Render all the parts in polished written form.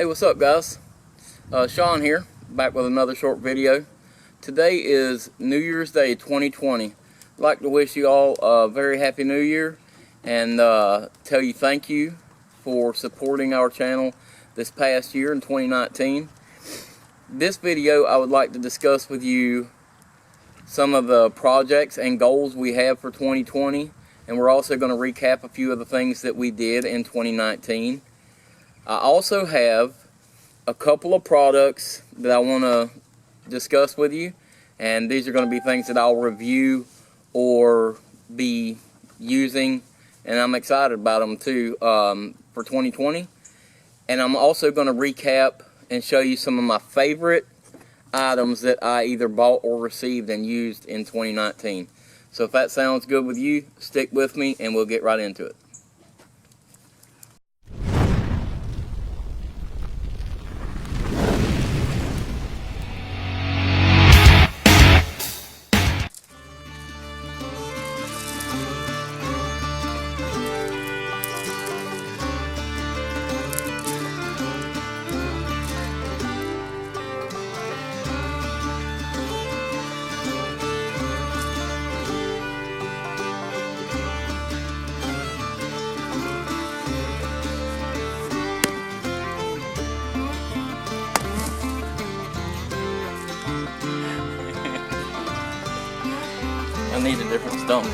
Hey, what's up, guys? Sean here, back with another short video. Today is New Year's Day 2020. I'd like to wish you all a very happy New Year and tell you thank you for supporting our channel this past year in 2019. This video, I would like to discuss with you some of the projects and goals we have for 2020, and we're also going to recap a few of the things that we did in 2019. I also have a couple of products that I want to discuss with you, and these are going to be things that I'll review or be using, and I'm excited about them too for 2020. And I'm also going to recap and show you some of my favorite items that I either bought or received and used in 2019. So if that sounds good with you, stick with me and we'll get right into it. I need a different stump.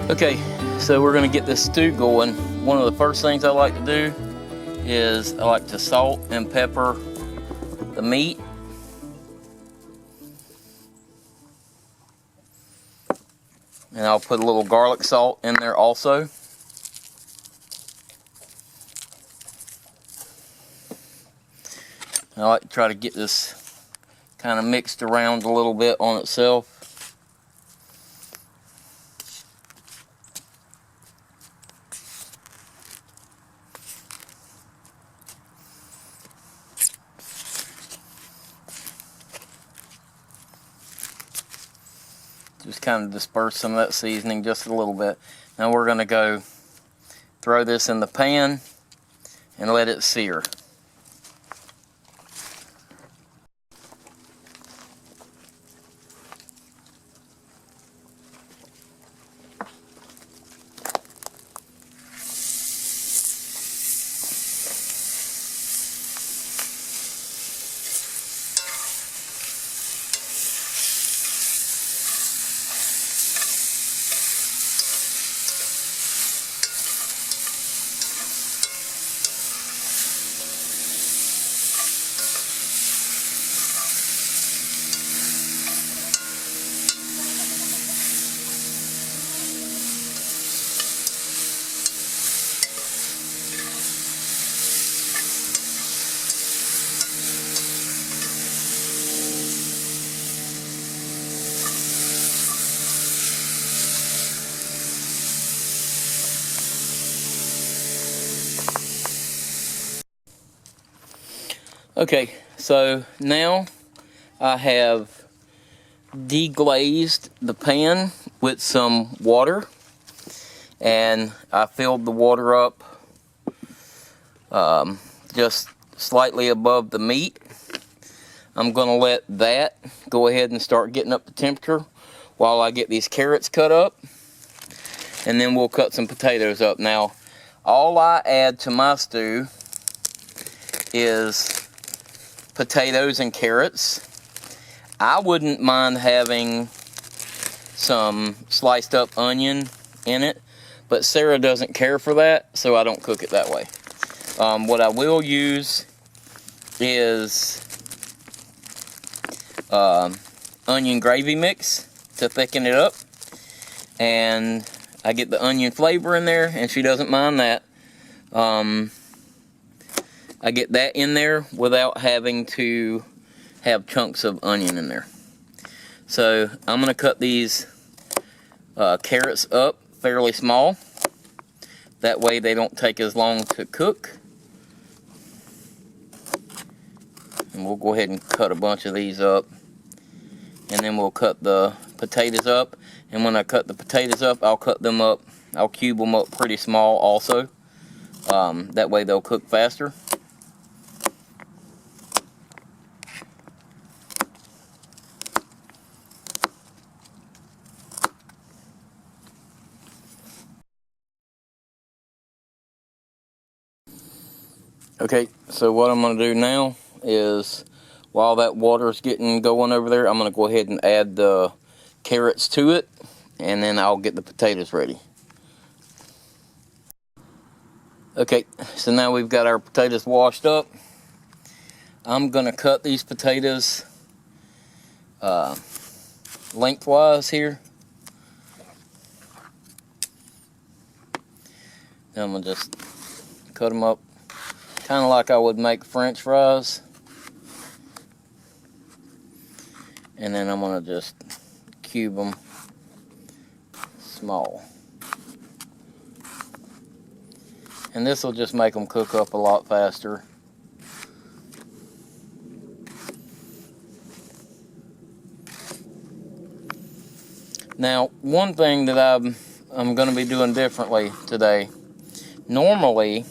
Okay, so we're going to get this stew going. One of the first things I like to do is I like to salt and pepper the meat. And I'll put a little garlic salt in there also. I like to try to get this kind of mixed around a little bit on itself. Just kind of disperse some of that seasoning just a little bit. Now we're going to go throw this in the pan and let it sear. Okay, so now I have deglazed the pan with some water, and I filled the water up just slightly above the meat. I'm going to let that go ahead and start getting up to temperature while I get these carrots cut up, and then we'll cut some potatoes up. Now, all I add to my stew is potatoes and carrots. I wouldn't mind having some sliced up onion in it, but Sarah doesn't care for that, so I don't cook it that way. What I will use is onion gravy mix to thicken it up, and I get the onion flavor in there, and she doesn't mind that. I get that in there without having to have chunks of onion in there. So I'm going to cut these carrots up fairly small. That way they don't take as long to cook. And we'll go ahead and cut a bunch of these up. And then we'll cut the potatoes up. And when I cut the potatoes up, I'll cut them up. I'll cube them up pretty small also. That way they'll cook faster. Okay, so what I'm going to do now is, while that water's getting going over there, I'm going to go ahead and add the carrots to it, and then I'll get the potatoes ready. Okay, so now we've got our potatoes washed up. I'm going to cut these potatoes lengthwise here. Then I'm going to just cut them up kind of like I would make French fries. And then I'm going to just cube them small. And this will just make them cook up a lot faster. Now, one thing that I'm going to be doing differently today. Normally,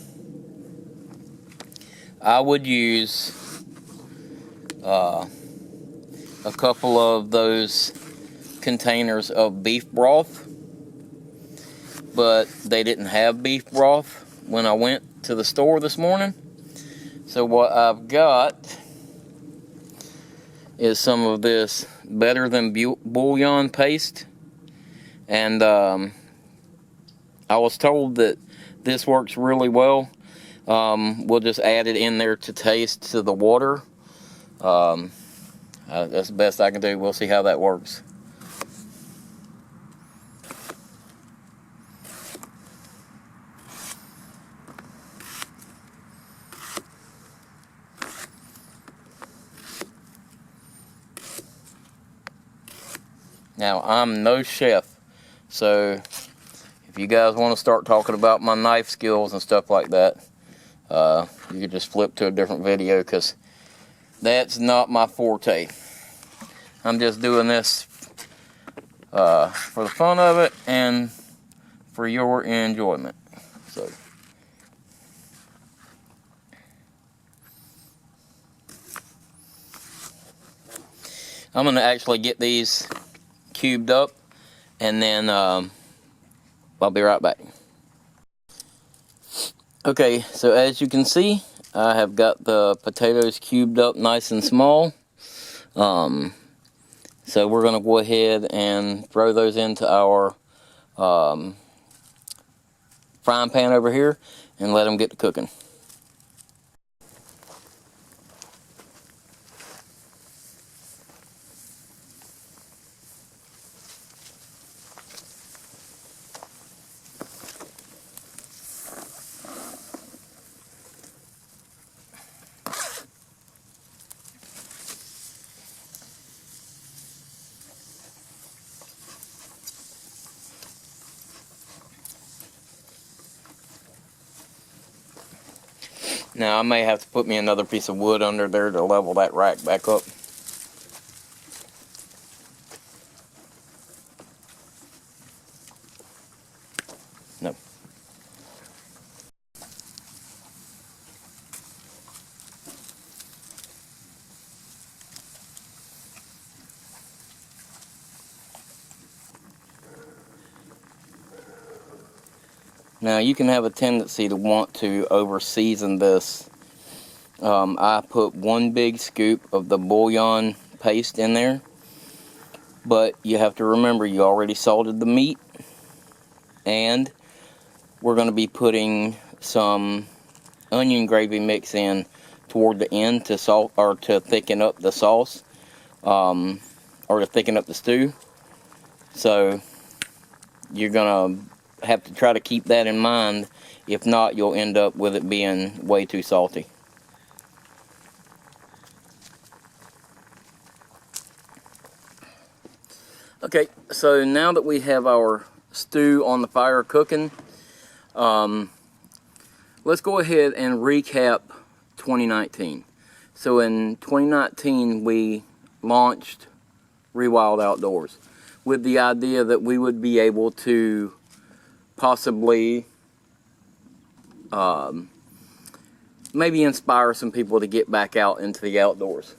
I would use a couple of those containers of beef broth, but they didn't have beef broth when I went to the store this morning. So what I've got is some of this Better Than Bouillon paste, and I was told that this works really well. We'll just add it in there to taste to the water. That's the best I can do. We'll see how that works. Now, I'm no chef, so if you guys want to start talking about my knife skills and stuff like that, you can just flip to a different video, because that's not my forte. I'm just doing this for the fun of it and for your enjoyment. So I'm going to actually get these cubed up, and then I'll be right back. Okay, so as you can see, I have got the potatoes cubed up nice and small. So we're going to go ahead and throw those into our frying pan over here and let them get to cooking. Now I may have to put me another piece of wood under there to level that rack back up. No. Now you can have a tendency to want to over season this. I put 1 big scoop of the bouillon paste in there, but you have to remember you already salted the meat, and we're going to be putting some onion gravy mix in toward the end to salt or to thicken up the sauce, or to thicken up the stew. So you're going to have to try to keep that in mind. If not, you'll end up with it being way too salty. Okay, so now that we have our stew on the fire cooking, let's go ahead and recap 2019. So in 2019 we launched Rewild Outdoors with the idea that we would be able to possibly maybe inspire some people to get back out into the outdoors.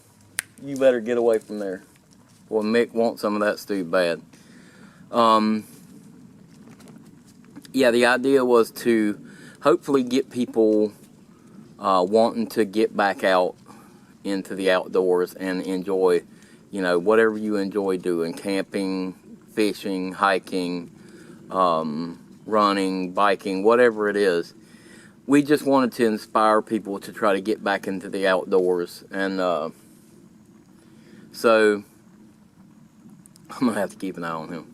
You better get away from there. Boy, Mick wants some of that stew bad. Yeah, the idea was to hopefully get people wanting to get back out into the outdoors and enjoy, you know, whatever you enjoy doing. Camping, fishing, hiking, running, biking, whatever it is. We just wanted to inspire people to try to get back into the outdoors. And so I'm going to have to keep an eye on him.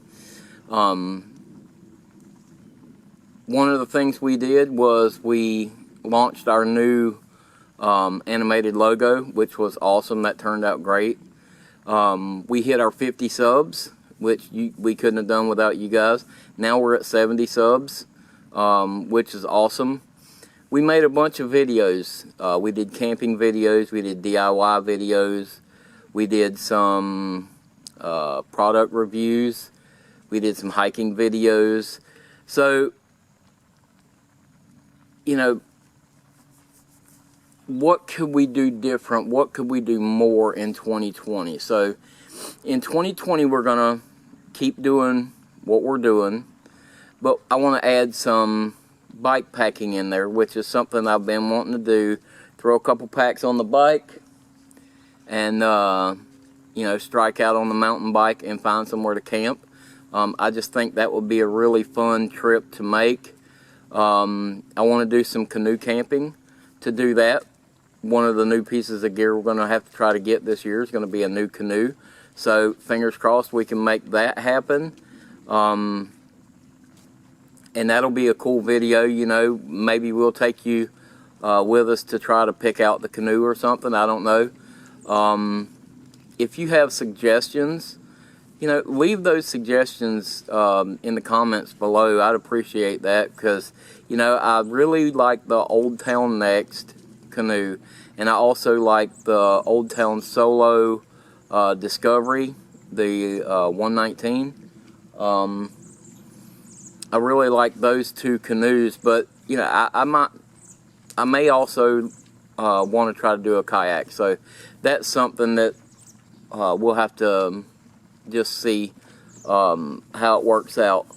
One of the things we did was we launched our new animated logo, which was awesome. That turned out great. We hit our 50 subs, which we couldn't have done without you guys. Now we're at 70 subs, which is awesome. We made a bunch of videos. We did camping videos. We did DIY videos. We did some product reviews. We did some hiking videos. So, you know, what could we do different? What could we do more in 2020? So, in 2020, we're going to keep doing what we're doing, but I want to add some bike packing in there, which is something I've been wanting to do. Throw a couple packs on the bike and, you know, strike out on the mountain bike and find somewhere to camp. I just think that would be a really fun trip to make. I want to do some canoe camping. To do that, one of the new pieces of gear we're going to have to try to get this year is going to be a new canoe. So fingers crossed we can make that happen. And that'll be a cool video. You know, maybe we'll take you with us to try to pick out the canoe or something. I don't know. If you have suggestions, you know, leave those suggestions in the comments below. I'd appreciate that, because, you know, I really like the Old Town Next canoe, and I also like the Old Town Solo Discovery, the 119. I really like those two canoes, but, you know, I may also want to try to do a kayak. So that's something that we'll have to just see how it works out.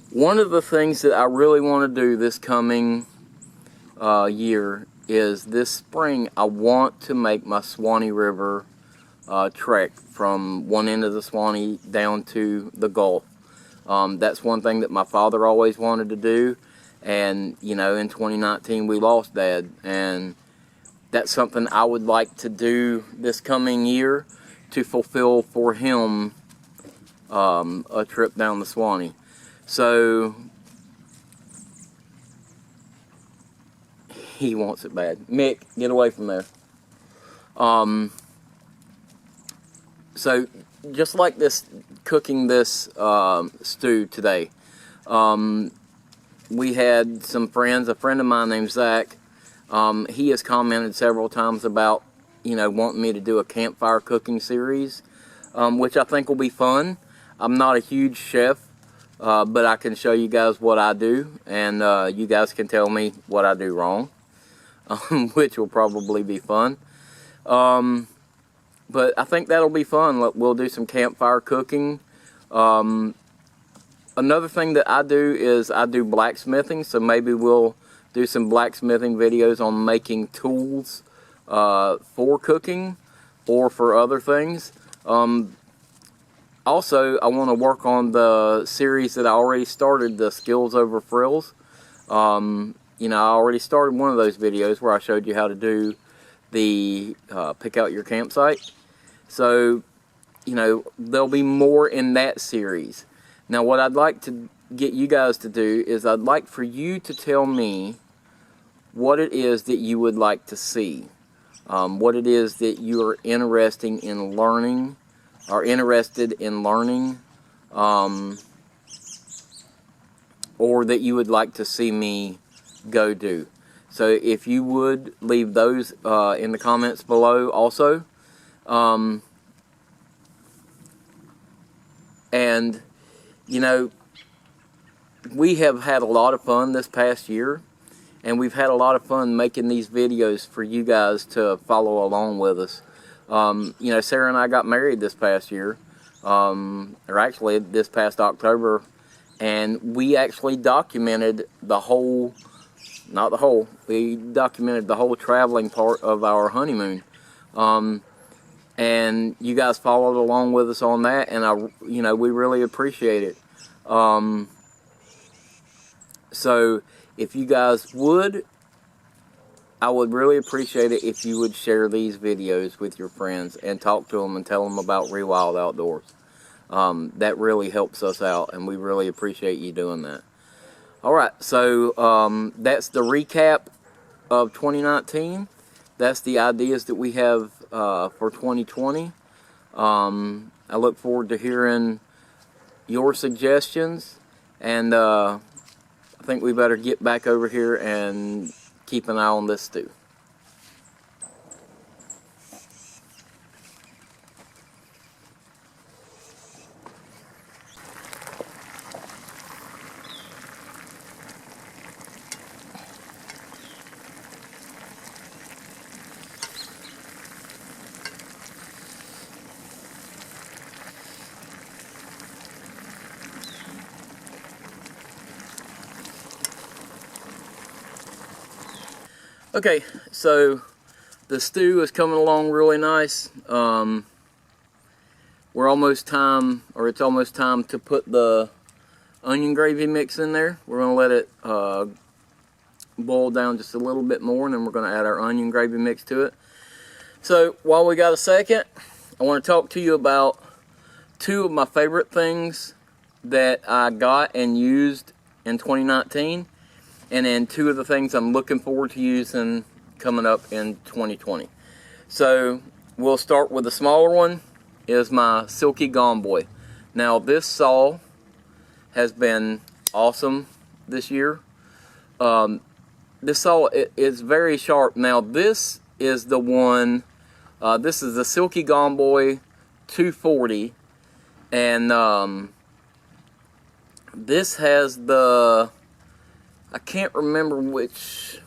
One of the things that I really want to do this coming year is this spring I want to make my Swanee River trek from one end of the Swanee down to the Gulf. That's one thing that my father always wanted to do, and, you know, in 2019 we lost Dad, and that's something I would like to do this coming year to fulfill for him a trip down the Swanee. So he wants it bad. Mick, get away from there. So just like this, cooking this stew today, we had some friends. A friend of mine named Zach He has commented several times about, wanting me to do a campfire cooking series, which I think will be fun. I'm not a huge chef, but I can show you guys what I do, and you guys can tell me what I do wrong, which will probably be fun. But I think that'll be fun. We'll do some campfire cooking. Another thing that I do is I do blacksmithing, so maybe we'll do some blacksmithing videos on making tools for cooking or for other things. Also, I want to work on the series that I already started, the Skills Over Frills. I already started one of those videos where I showed you how to do the pick out your campsite. So, there'll be more in that series. Now, what I'd like to get you guys to do is I'd like for you to tell me what it is that you would like to see. What it is that you are interested in learning, or or that you would like to see me go do. So if you would leave those in the comments below also. And we have had a lot of fun this past year, and we've had a lot of fun making these videos for you guys to follow along with us. Sarah and I got married this past year, or actually this past October, and we actually documented we documented the whole traveling part of our honeymoon. And you guys followed along with us on that, and we really appreciate it. So if you guys would, I would really appreciate it if you would share these videos with your friends and talk to them and tell them about Rewild Outdoors. That really helps us out, and we really appreciate you doing that. Alright, so that's the recap of 2019. That's the ideas that we have for 2020. I look forward to hearing your suggestions, and I think we better get back over here and keep an eye on this stew. Okay, so the stew is coming along really nice. It's almost time to put the onion gravy mix in there. We're going to let it boil down just a little bit more, and then we're going to add our onion gravy mix to it. So while we got a second, I want to talk to you about two of my favorite things that I got and used in 2019. And then two of the things I'm looking forward to using coming up in 2020. So we'll start with the smaller one, is my Silky Gone Boy. Now this saw has been awesome this year. This saw is very sharp. Now this is the one, this is the Silky Gone Boy 240. And this has the, I can't remember which,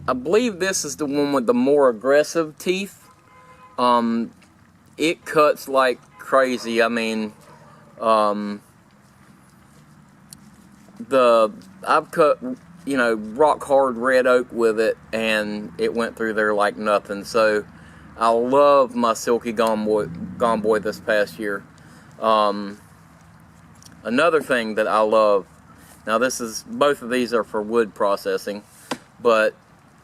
I believe this is the one with the more aggressive teeth. It cuts like crazy. I mean, I've cut, rock hard red oak with it, and it went through there like nothing. So I love my Silky Gone Boy this past year. Another thing that I love, now both of these are for wood processing, but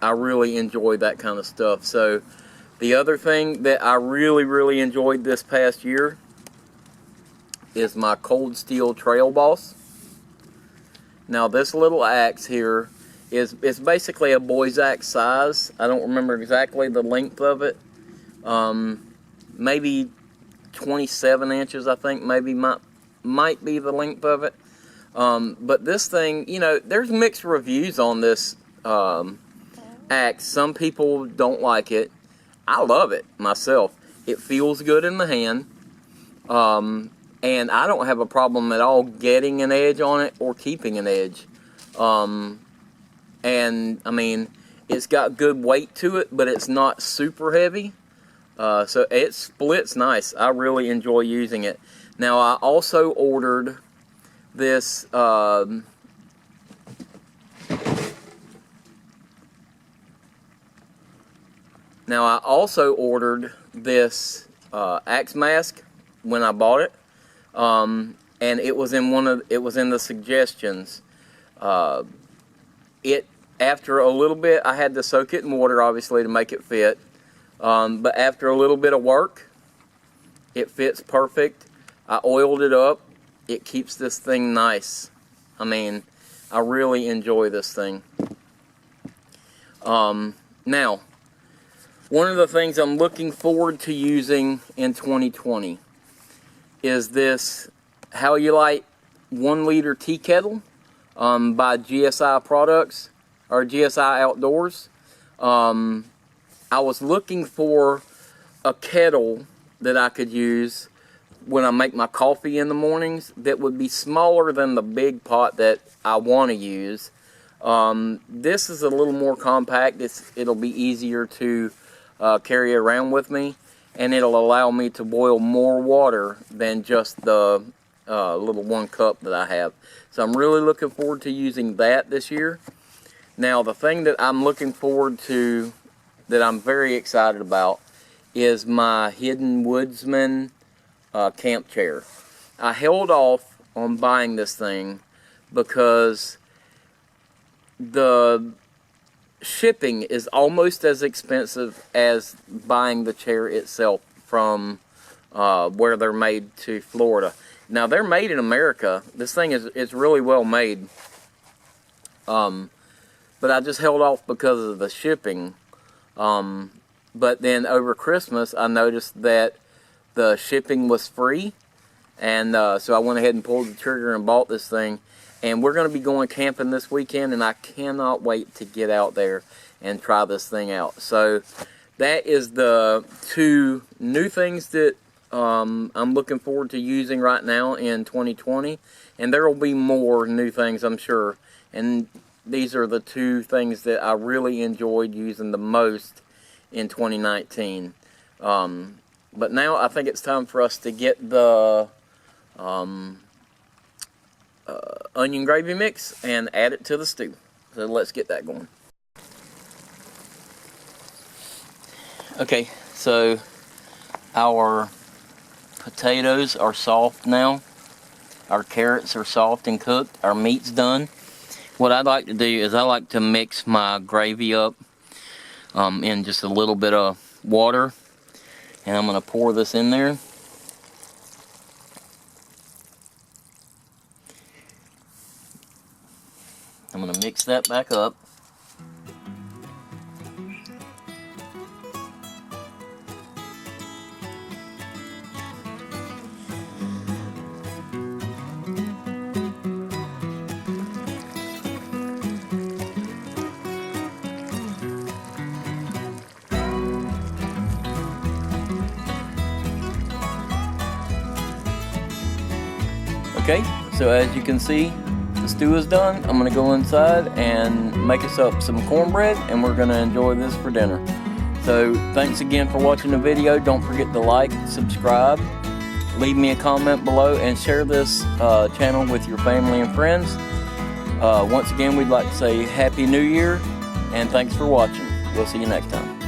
I really enjoy that kind of stuff. So the other thing that I really enjoyed this past year is my Cold Steel Trail Boss. Now this little axe here is basically a boy's axe size. I don't remember exactly the length of it. Maybe 27 inches, I think, maybe might be the length of it. But this thing, there's mixed reviews on this axe. Some people don't like it. I love it myself. It feels good in the hand. And I don't have a problem at all getting an edge on it or keeping an edge. And I mean, it's got good weight to it, but it's not super heavy. So it splits nice. I really enjoy using it. Now I also ordered this axe mask when I bought it, and it was in the suggestions. After a little bit, I had to soak it in water, obviously, to make it fit. But after a little bit of work, it fits perfect. I oiled it up. It keeps this thing nice. I mean, I really enjoy this thing. Now, one of the things I'm looking forward to using in 2020 is this How You Like 1 liter tea kettle by GSI Products, or GSI Outdoors. I was looking for a kettle that I could use when I make my coffee in the mornings that would be smaller than the big pot that I want to use. This is a little more compact. It'll be easier to carry around with me, and it'll allow me to boil more water than just the little 1 cup that I have. So I'm really looking forward to using that this year. Now, the thing that I'm looking forward to, that I'm very excited about, is my Hidden Woodsman camp chair. I held off on buying this thing because the shipping is almost as expensive as buying the chair itself from where they're made to Florida. Now, they're made in America. This thing is really well made. But I just held off because of the shipping. But then over Christmas, I noticed that the shipping was free. And so I went ahead and pulled the trigger and bought this thing. And we're going to be going camping this weekend, and I cannot wait to get out there and try this thing out. So that is the 2 new things that I'm looking forward to using right now in 2020. And there will be more new things, I'm sure. And these are the 2 things that I really enjoyed using the most in 2019. But now I think it's time for us to get the onion gravy mix and add it to the stew. So let's get that going. Okay, so our potatoes are soft now. Our carrots are soft and cooked. Our meat's done. What I like to do is I like to mix my gravy up in just a little bit of water. And I'm going to pour this in there. I'm going to mix that back up. Okay, so as you can see, the stew is done. I'm going to go inside and make us up some cornbread, and we're going to enjoy this for dinner. So thanks again for watching the video. Don't forget to like, subscribe, leave me a comment below, and share this channel with your family and friends. Once again, we'd like to say Happy New Year, and thanks for watching. We'll see you next time.